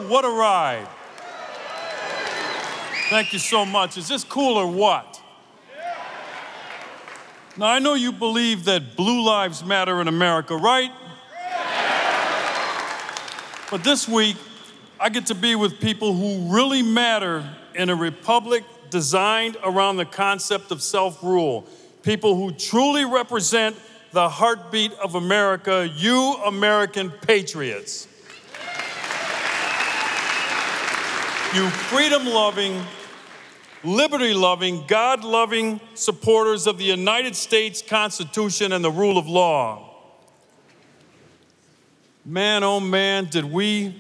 what a ride. Thank you so much. Is this cool or what? Now, I know you believe that blue lives matter in America, right? But this week, I get to be with people who really matter in a republic designed around the concept of self-rule. People who truly represent the heartbeat of America, you American patriots. You freedom-loving, liberty-loving, God-loving supporters of the United States Constitution and the rule of law. Man, oh man, did we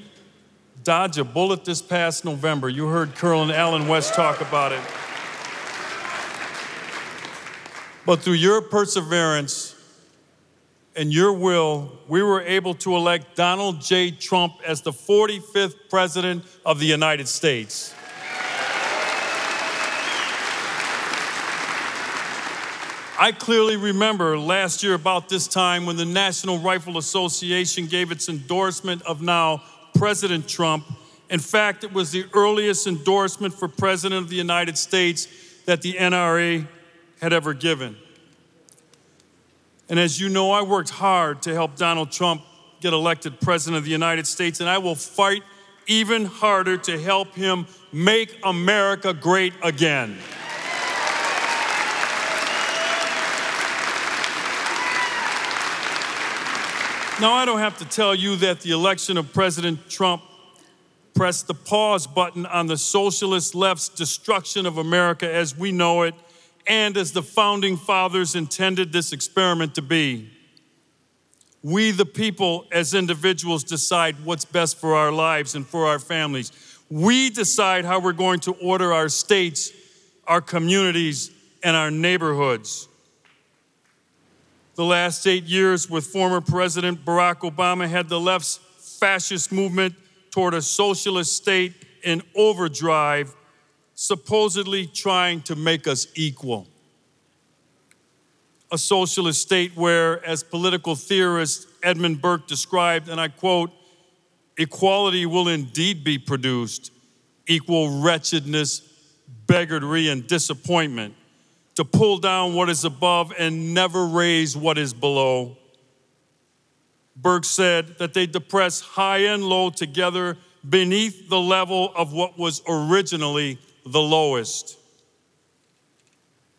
dodge a bullet this past November. You heard Colonel Alan West talk about it. But through your perseverance and your will, we were able to elect Donald J. Trump as the 45th President of the United States. I clearly remember last year about this time when the National Rifle Association gave its endorsement of now President Trump. In fact, it was the earliest endorsement for President of the United States that the NRA had ever given. And as you know, I worked hard to help Donald Trump get elected President of the United States, and I will fight even harder to help him make America great again. Now, I don't have to tell you that the election of President Trump pressed the pause button on the Socialist Left's destruction of America as we know it, and as the Founding Fathers intended this experiment to be. We, the people, as individuals, decide what's best for our lives and for our families. We decide how we're going to order our states, our communities, and our neighborhoods. The last 8 years with former President Barack Obama had the left's fascist movement toward a socialist state in overdrive, supposedly trying to make us equal. A socialist state where, as political theorist Edmund Burke described, and I quote, "Equality will indeed be produced, equal wretchedness, beggary, and disappointment, to pull down what is above and never raise what is below." Burke said that they depress high and low together beneath the level of what was originally the lowest.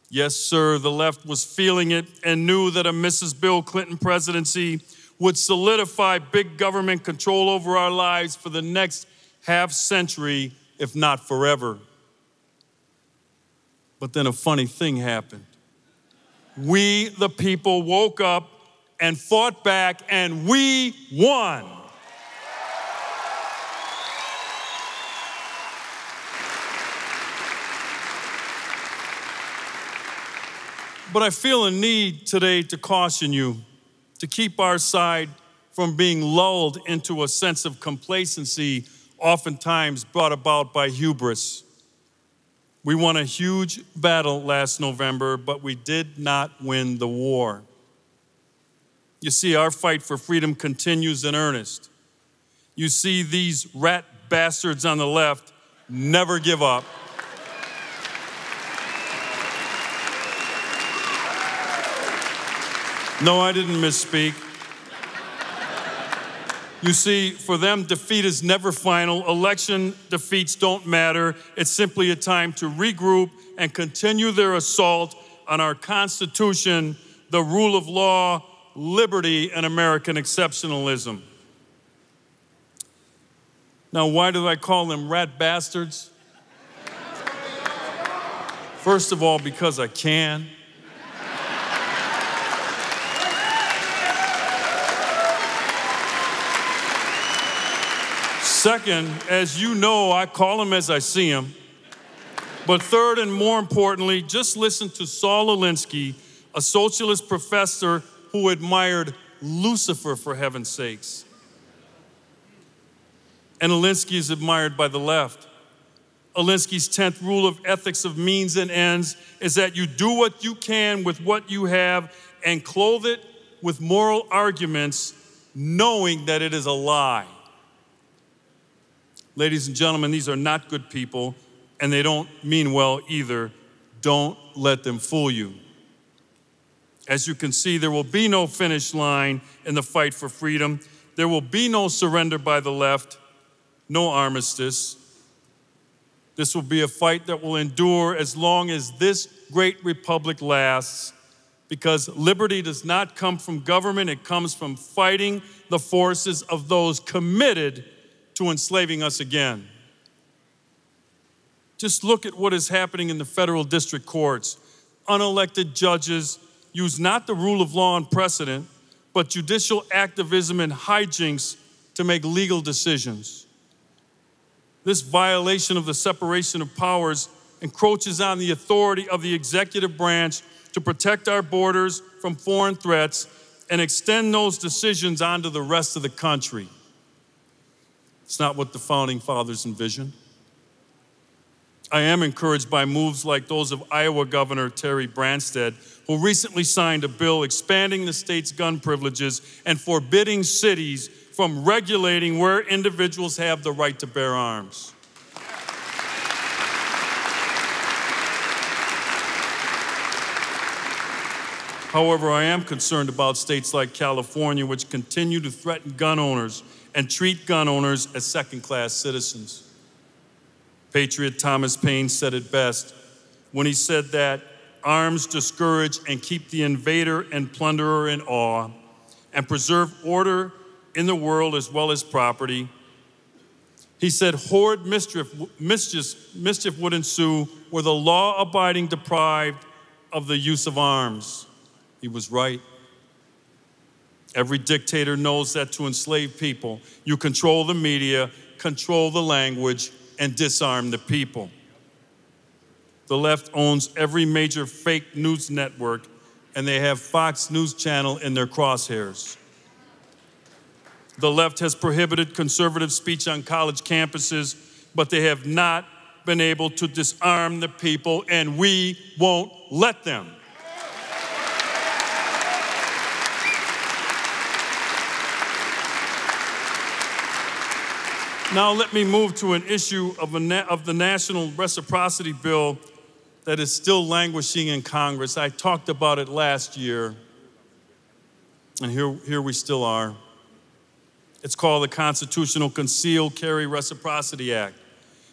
Yes, sir, the left was feeling it and knew that a Mrs. Bill Clinton presidency would solidify big government control over our lives for the next half century, if not forever. But then a funny thing happened. We, the people, woke up and fought back, and we won. But I feel a need today to caution you, to keep our side from being lulled into a sense of complacency, oftentimes brought about by hubris. We won a huge battle last November, but we did not win the war. You see, our fight for freedom continues in earnest. You see, these rat bastards on the left never give up. No, I didn't misspeak. You see, for them, defeat is never final. Election defeats don't matter. It's simply a time to regroup and continue their assault on our Constitution, the rule of law, liberty, and American exceptionalism. Now, why do I call them rat bastards? First of all, because I can. Second, as you know, I call them as I see them. But third, and more importantly, just listen to Saul Alinsky, a socialist professor who admired Lucifer, for heaven's sakes. And Alinsky is admired by the left. Alinsky's 10th rule of ethics of means and ends is that you do what you can with what you have and clothe it with moral arguments, knowing that it is a lie. Ladies and gentlemen, these are not good people, and they don't mean well either. Don't let them fool you. As you can see, there will be no finish line in the fight for freedom. There will be no surrender by the left, no armistice. This will be a fight that will endure as long as this great republic lasts, because liberty does not come from government, it comes from fighting the forces of those committed to enslaving us again. Just look at what is happening in the federal district courts. Unelected judges use not the rule of law and precedent, but judicial activism and hijinks to make legal decisions. This violation of the separation of powers encroaches on the authority of the executive branch to protect our borders from foreign threats and extend those decisions onto the rest of the country. It's not what the founding fathers envisioned. I am encouraged by moves like those of Iowa Governor Terry Branstad, who recently signed a bill expanding the state's gun privileges and forbidding cities from regulating where individuals have the right to bear arms. However, I am concerned about states like California, which continue to threaten gun owners and treat gun owners as second-class citizens. Patriot Thomas Paine said it best when he said that arms discourage and keep the invader and plunderer in awe and preserve order in the world as well as property. He said horrid mischief would ensue were the law-abiding deprived of the use of arms. He was right. Every dictator knows that to enslave people, you control the media, control the language, and disarm the people. The left owns every major fake news network, and they have Fox News Channel in their crosshairs. The left has prohibited conservative speech on college campuses, but they have not been able to disarm the people, and we won't let them. Now let me move to an issue of the national reciprocity bill that is still languishing in Congress. I talked about it last year, and here we still are. It's called the Constitutional Concealed Carry Reciprocity Act.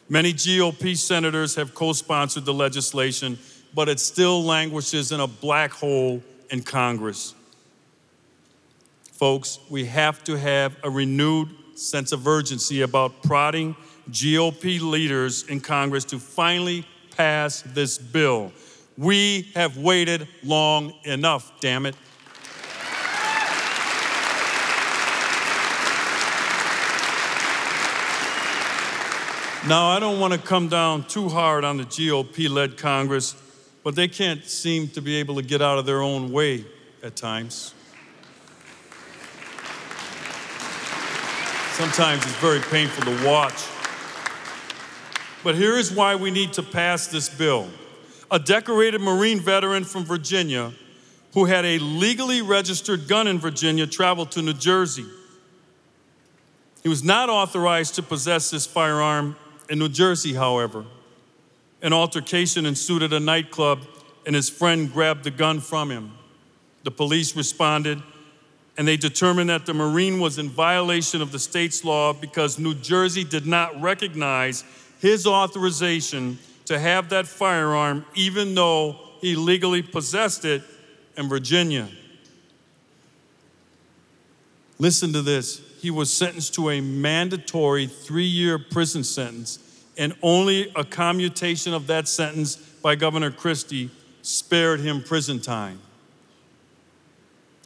Many GOP senators have co-sponsored the legislation, but it still languishes in a black hole in Congress. Folks, we have to have a renewed sense of urgency about prodding GOP leaders in Congress to finally pass this bill. We have waited long enough, damn it. Now, I don't want to come down too hard on the GOP-led Congress, but they can't seem to be able to get out of their own way at times. Sometimes it's very painful to watch. But here is why we need to pass this bill. A decorated Marine veteran from Virginia who had a legally registered gun in Virginia traveled to New Jersey. He was not authorized to possess this firearm in New Jersey, however. An altercation ensued at a nightclub, and his friend grabbed the gun from him. The police responded, and they determined that the Marine was in violation of the state's law because New Jersey did not recognize his authorization to have that firearm, even though he legally possessed it in Virginia. Listen to this. He was sentenced to a mandatory 3-year prison sentence, and only a commutation of that sentence by Governor Christie spared him prison time.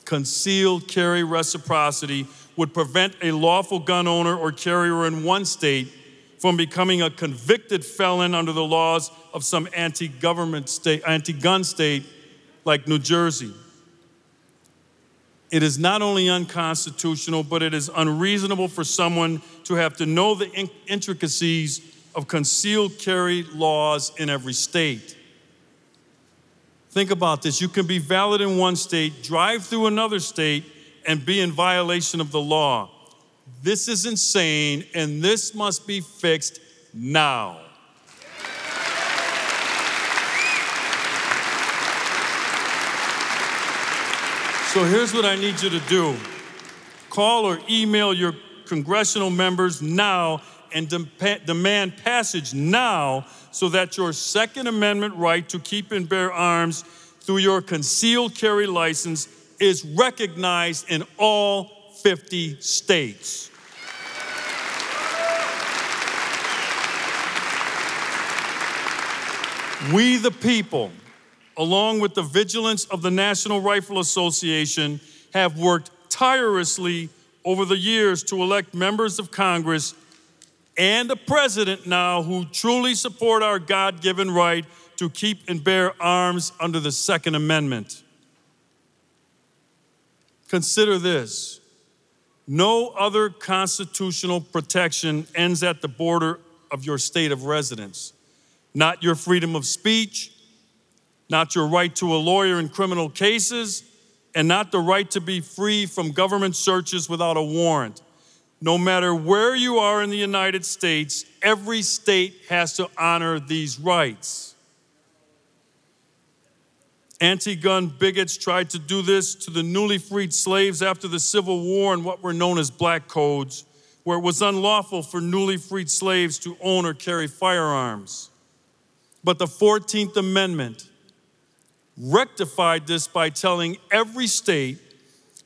Concealed carry reciprocity would prevent a lawful gun owner or carrier in one state from becoming a convicted felon under the laws of some anti-gun state like New Jersey. It is not only unconstitutional, but it is unreasonable for someone to have to know the intricacies of concealed carry laws in every state. Think about this. You can be valid in one state, drive through another state, and be in violation of the law. This is insane, and this must be fixed now. So here's what I need you to do. Call or email your congressional members now and demand passage now so that your Second Amendment right to keep and bear arms through your concealed carry license is recognized in all 50 states. We the people, along with the vigilance of the National Rifle Association, have worked tirelessly over the years to elect members of Congress and a president now who truly support our God-given right to keep and bear arms under the Second Amendment. Consider this. No other constitutional protection ends at the border of your state of residence. Not your freedom of speech, not your right to a lawyer in criminal cases, and not the right to be free from government searches without a warrant. No matter where you are in the United States, every state has to honor these rights. Anti-gun bigots tried to do this to the newly freed slaves after the Civil War in what were known as black codes, where it was unlawful for newly freed slaves to own or carry firearms. But the 14th Amendment rectified this by telling every state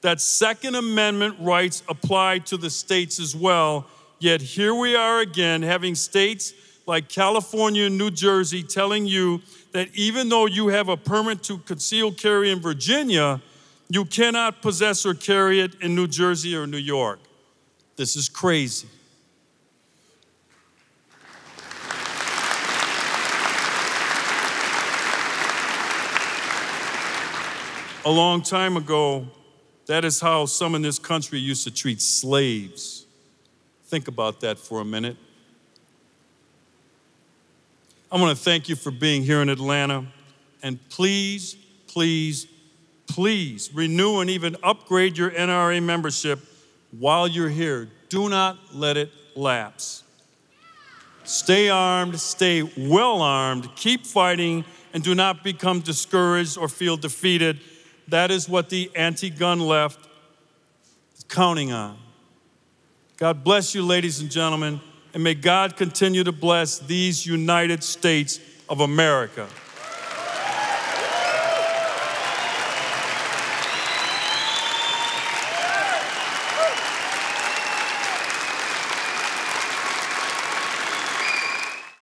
that Second Amendment rights apply to the states as well. Yet here we are again, having states like California and New Jersey telling you that even though you have a permit to conceal carry in Virginia, you cannot possess or carry it in New Jersey or New York. This is crazy. A long time ago, that is how some in this country used to treat slaves. Think about that for a minute. I want to thank you for being here in Atlanta. And please, please, please renew and even upgrade your NRA membership while you're here. Do not let it lapse. Stay armed, stay well armed, keep fighting, and do not become discouraged or feel defeated. That is what the anti-gun left is counting on. God bless you, ladies and gentlemen, and may God continue to bless these United States of America.